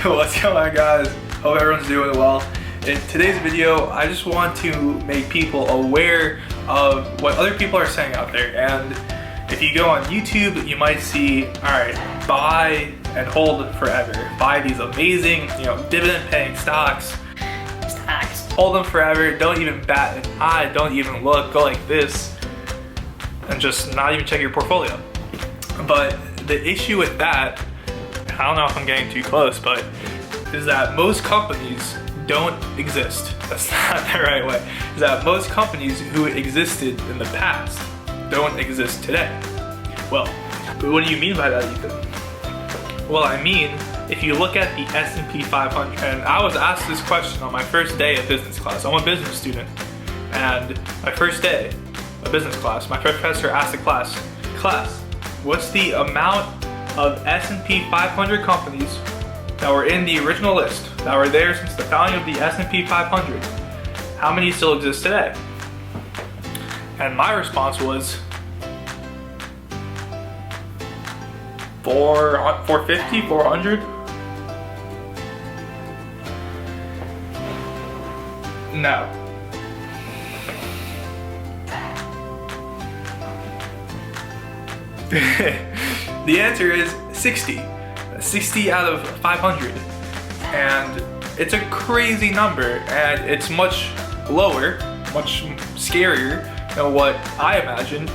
What's going on, guys? Hope everyone's doing well. In today's video, I just want to make people aware of what other people are saying out there. And if you go on YouTube, you might see, alright, buy and hold forever. Buy these amazing, dividend paying stocks. Hold them forever, don't even bat an eye, don't even look, go like this, and just not even check your portfolio. But the issue with that, I don't know if I'm getting too close, but is that most companies don't exist. That's not the right way. Is that most companies who existed in the past don't exist today. Well, what do you mean by that, Ethan? Well, I mean, if you look at the S&P 500, and I was asked this question on my first day of business class. I'm a business student, and my first day of business class, my professor asked the class, what's the amount of S&P 500 companies that were in the original list, that were there since the founding of the S&P 500? How many still exist today? And my response was 450, 400? No. The answer is 60. 60 out of 500. And it's a crazy number, and it's much lower, much scarier than what I imagined.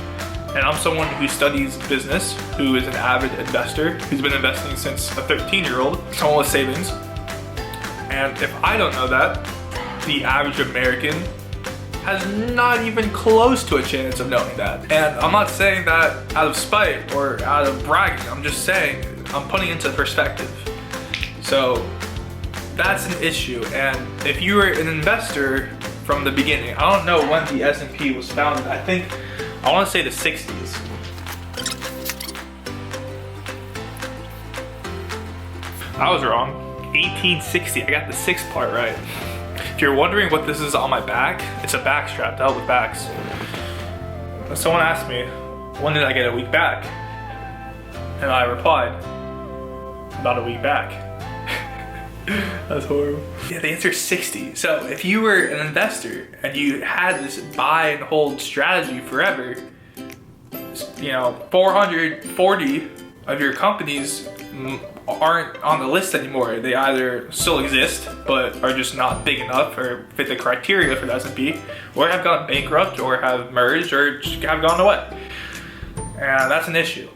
And I'm someone who studies business, who is an avid investor, who's been investing since a 13-year-old, someone with savings. And if I don't know that, the average American has not even close to a chance of knowing that. And I'm not saying that out of spite or out of bragging. I'm just saying, I'm putting it into perspective. So that's an issue. And if you were an investor from the beginning, I don't know when the S&P was founded. I want to say the 60s. I was wrong. 1860. I got the sixth part right. If you're wondering what this is on my back, it's a back strap to help with backs. Someone asked me, when did I get a weak back? And I replied, about a week back. That's horrible. Yeah, the answer is 60. So if you were an investor and you had this buy and hold strategy forever, 440 of your companies aren't on the list anymore. They either still exist but are just not big enough or fit the criteria for the S&P, or have gone bankrupt, or have merged, or just have gone away. And that's an issue.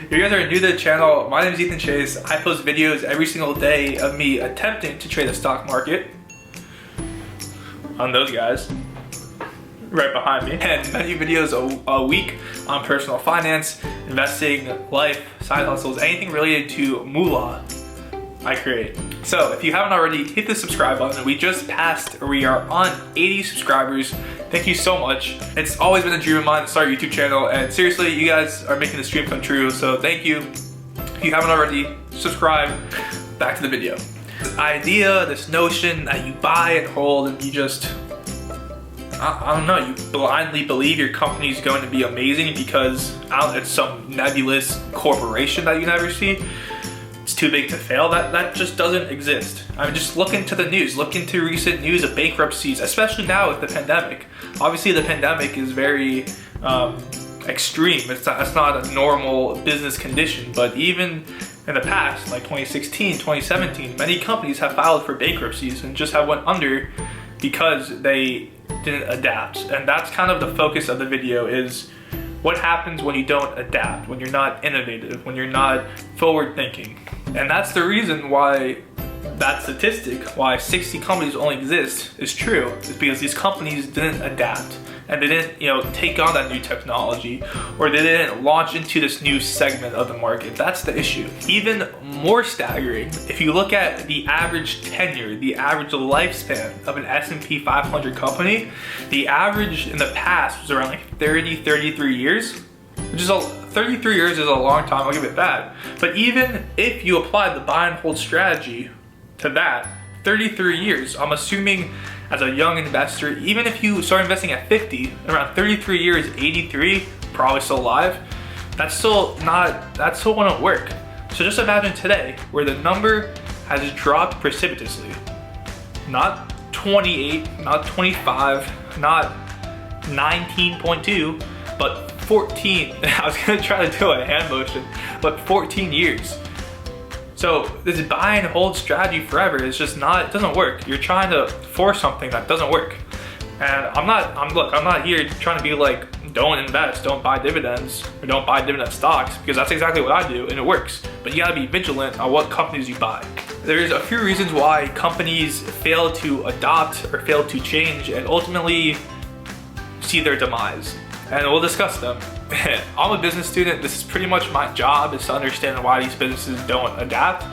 If you guys are new to the channel, my name is Ethan Chase. I post videos every single day of me attempting to trade the stock market on those guys right behind me, and many videos a week on personal finance, investing, life, side hustles, anything related to moolah I create. So if you haven't already, hit the subscribe button. We are on 80 subscribers. Thank you so much. It's always been a dream of mine to start a YouTube channel, and seriously, you guys are making this dream come true, so thank you. If you haven't already, subscribe. Back to the video. This idea, this notion that you buy and hold and you just, I don't know, you blindly believe your company is going to be amazing because it's some nebulous corporation that you never see. It's too big to fail. That just doesn't exist. I mean, just look into the news. Look into recent news of bankruptcies, especially now with the pandemic. Obviously, the pandemic is very extreme. It's not a normal business condition, but even in the past, like 2016, 2017, many companies have filed for bankruptcies and just have went under because they didn't adapt. And that's kind of the focus of the video, is what happens when you don't adapt, when you're not innovative, when you're not forward thinking. And that's the reason why that statistic, why 60 companies only exist, is true. Is because these companies didn't adapt, and they didn't, take on that new technology, or they didn't launch into this new segment of the market. That's the issue. Even more staggering, if you look at the average tenure, the average lifespan of an S&P 500 company, the average in the past was around like 33 years, which is 33 years is a long time, I'll give it that. But even if you apply the buy and hold strategy to that, 33 years, I'm assuming as a young investor, even if you start investing at 50, around 33 years, 83, probably still alive, that still wouldn't work. So just imagine today, where the number has dropped precipitously. Not 28, not 25, not 19.2, but 14. I was gonna try to do a hand motion, but 14 years. So this buy and hold strategy forever is just not, it doesn't work. You're trying to force something that doesn't work. And I'm not here trying to be like, don't invest, don't buy dividends, or don't buy dividend stocks, because that's exactly what I do and it works. But you gotta be vigilant on what companies you buy. There's a few reasons why companies fail to adopt or fail to change and ultimately see their demise. And we'll discuss them. I'm a business student. This is pretty much my job, is to understand why these businesses don't adapt.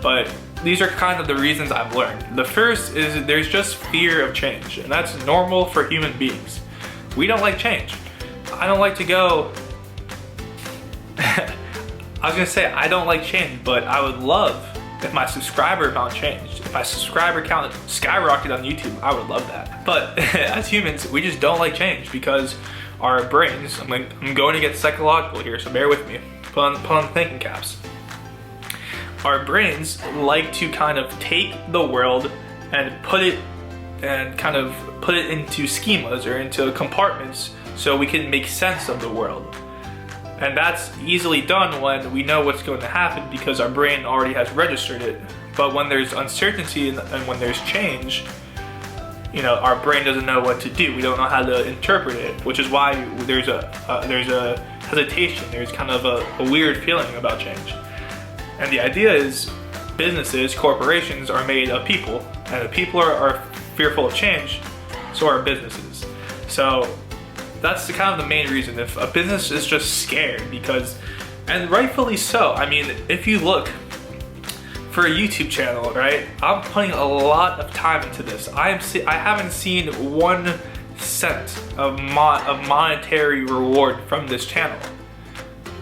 But these are kind of the reasons I've learned. The first is there's just fear of change, and that's normal for human beings. We don't like change. I don't like to go, I was gonna say I don't like change, but I would love if my subscriber amount changed. If my subscriber count skyrocketed on YouTube, I would love that. But as humans, we just don't like change because our brains, I'm going to get psychological here, so bear with me. Put on the thinking caps. Our brains like to kind of take the world and put it into schemas or into compartments so we can make sense of the world. And that's easily done when we know what's going to happen because our brain already has registered it. But when there's uncertainty and when there's change, our brain doesn't know what to do. We don't know how to interpret it, which is why there's a hesitation. There's kind of a weird feeling about change. And the idea is businesses, corporations are made of people, and if people are fearful of change, so are businesses. So that's kind of the main reason. If a business is just scared and rightfully so. I mean, if you look for a YouTube channel, right? I'm putting a lot of time into this. I haven't seen 1 cent of monetary reward from this channel.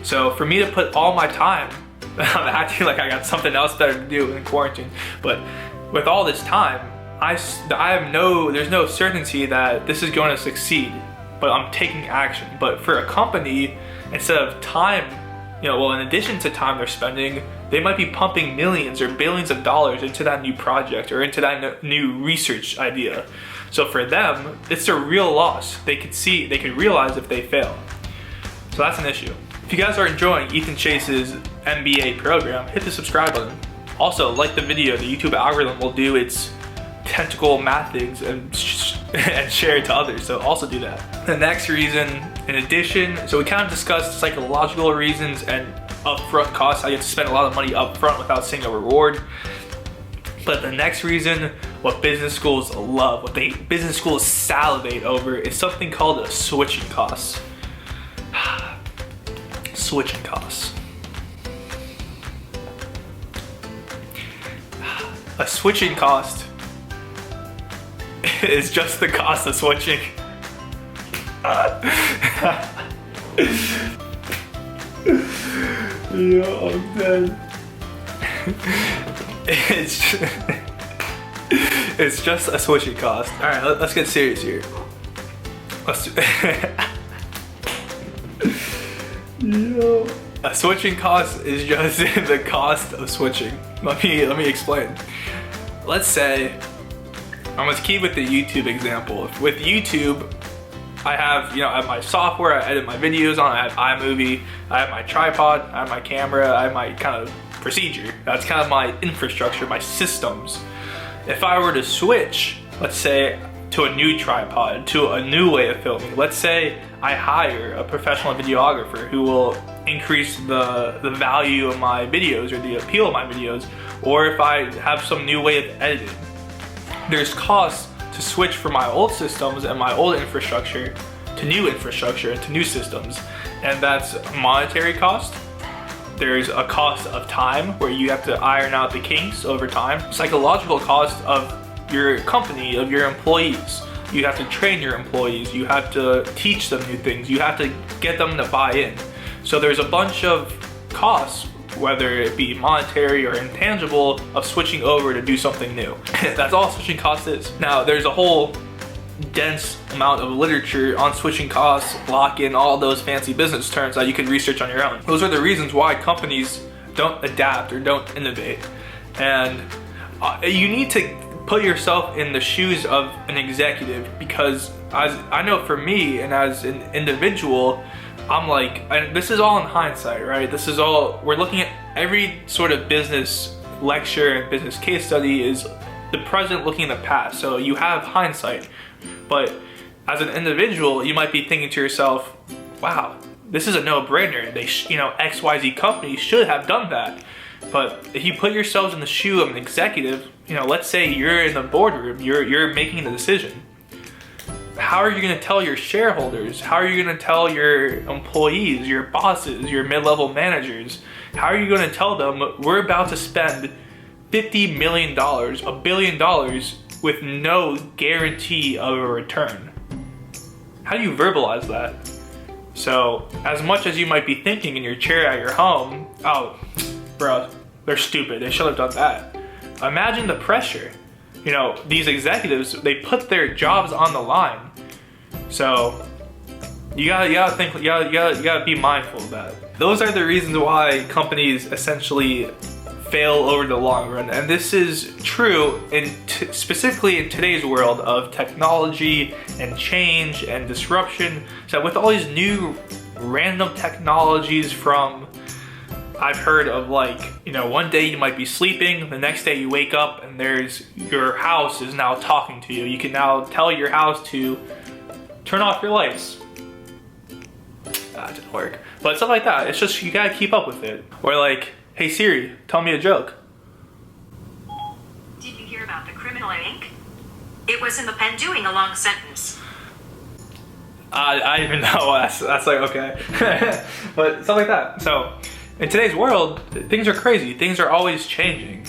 So for me to put all my time, I'm acting like I got something else better to do in quarantine. But with all this time, there's no certainty that this is going to succeed. But I'm taking action. But for a company, instead of time, in addition to time they're spending, they might be pumping millions or billions of dollars into that new project or into that new research idea. So for them, it's a real loss. They could realize if they fail. So that's an issue. If you guys are enjoying Ethan Chase's MBA program, hit the subscribe button. Also, like the video. The YouTube algorithm will do its tentacle math things and share it to others, so also do that. The next reason, in addition, so we kind of discussed psychological reasons and upfront costs. I get to spend a lot of money upfront without seeing a reward. But the next reason, what business schools love, business schools salivate over, is something called a switching cost. Switching costs. A switching cost is just the cost of switching. Yo, I'm dead. It's just a switching cost. All right, let's get serious here. Yo, a switching cost is just the cost of switching. Let me explain. Let's say, I'm gonna keep with the YouTube example. With YouTube, I have my software, I edit my videos on, I have iMovie, I have my tripod, I have my camera, I have my kind of procedure. That's kind of my infrastructure, my systems. If I were to switch, let's say, to a new tripod, to a new way of filming, let's say I hire a professional videographer who will increase the value of my videos or the appeal of my videos, or if I have some new way of editing, there's costs to switch from my old systems and my old infrastructure to new infrastructure and to new systems. And that's monetary cost. There's a cost of time where you have to iron out the kinks over time. Psychological cost of your company, of your employees. You have to train your employees. You have to teach them new things. You have to get them to buy in. So there's a bunch of costs, whether it be monetary or intangible, of switching over to do something new. That's all switching cost is. Now, there's a whole dense amount of literature on switching costs, lock-in, all those fancy business terms that you can research on your own. Those are the reasons why companies don't adapt or don't innovate. And you need to put yourself in the shoes of an executive, because as I know for me and as an individual, I'm like, and this is all in hindsight, right? This is all, we're looking at every sort of business lecture and business case study is the present looking in the past. So you have hindsight, but as an individual, you might be thinking to yourself, wow, this is a no-brainer. They, XYZ company should have done that. But if you put yourselves in the shoe of an executive, let's say you're in the boardroom, you're making the decision. How are you going to tell your shareholders? How are you going to tell your employees, your bosses, your mid-level managers? How are you going to tell them we're about to spend $50 million, $1 billion with no guarantee of a return? How do you verbalize that? So, as much as you might be thinking in your chair at your home, oh, bro, they're stupid, they should have done that. Imagine the pressure. These executives, they put their jobs on the line. So you gotta think, you gotta be mindful of that. Those are the reasons why companies essentially fail over the long run. And this is true specifically in today's world of technology and change and disruption. So with all these new random technologies from, I've heard of one day you might be sleeping, the next day you wake up and your house is now talking to you. You can now tell your house to turn off your lights. That didn't work. But stuff like that, it's just, you gotta keep up with it. Or hey Siri, tell me a joke. Did you hear about the criminal ink? It was in the pen doing a long sentence. I even know, that's okay. But stuff like that. So, in today's world, things are crazy. Things are always changing.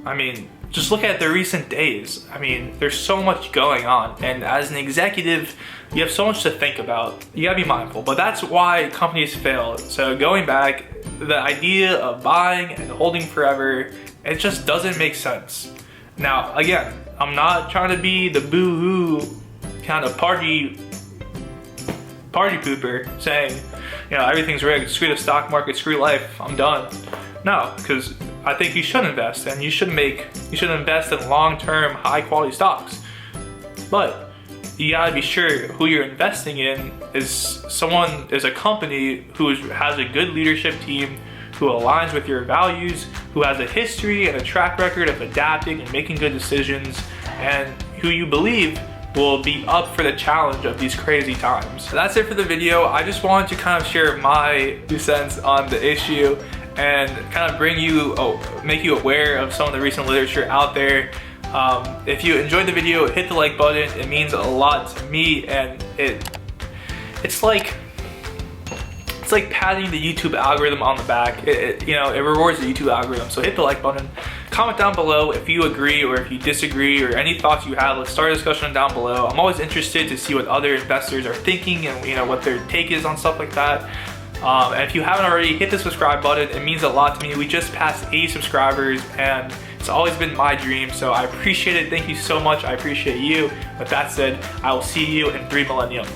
I mean, just look at the recent days. I mean, there's so much going on. And as an executive, you have so much to think about. You gotta be mindful. But that's why companies fail. So going back, the idea of buying and holding forever, it just doesn't make sense. Now, again, I'm not trying to be the boo-hoo kind of party pooper saying, everything's rigged, screw the stock market, screw life, I'm done. No, because I think you should invest, and you should invest in long-term, high-quality stocks. But you gotta be sure who you're investing in is a company who has a good leadership team, who aligns with your values, who has a history and a track record of adapting and making good decisions, and who you believe will be up for the challenge of these crazy times. So that's it for the video. I just wanted to kind of share my 2 cents on the issue and kind of make you aware of some of the recent literature out there. If you enjoyed the video, hit the like button. It means a lot to me, and it's like patting the YouTube algorithm on the back. It rewards the YouTube algorithm. So hit the like button. Comment down below if you agree or if you disagree, or any thoughts you have. Let's start a discussion down below. I'm always interested to see what other investors are thinking and what their take is on stuff like that. And if you haven't already, hit the subscribe button. It means a lot to me. We just passed 80 subscribers, and it's always been my dream. So I appreciate it. Thank you so much. I appreciate you. With that said, I will see you in 3 millennium.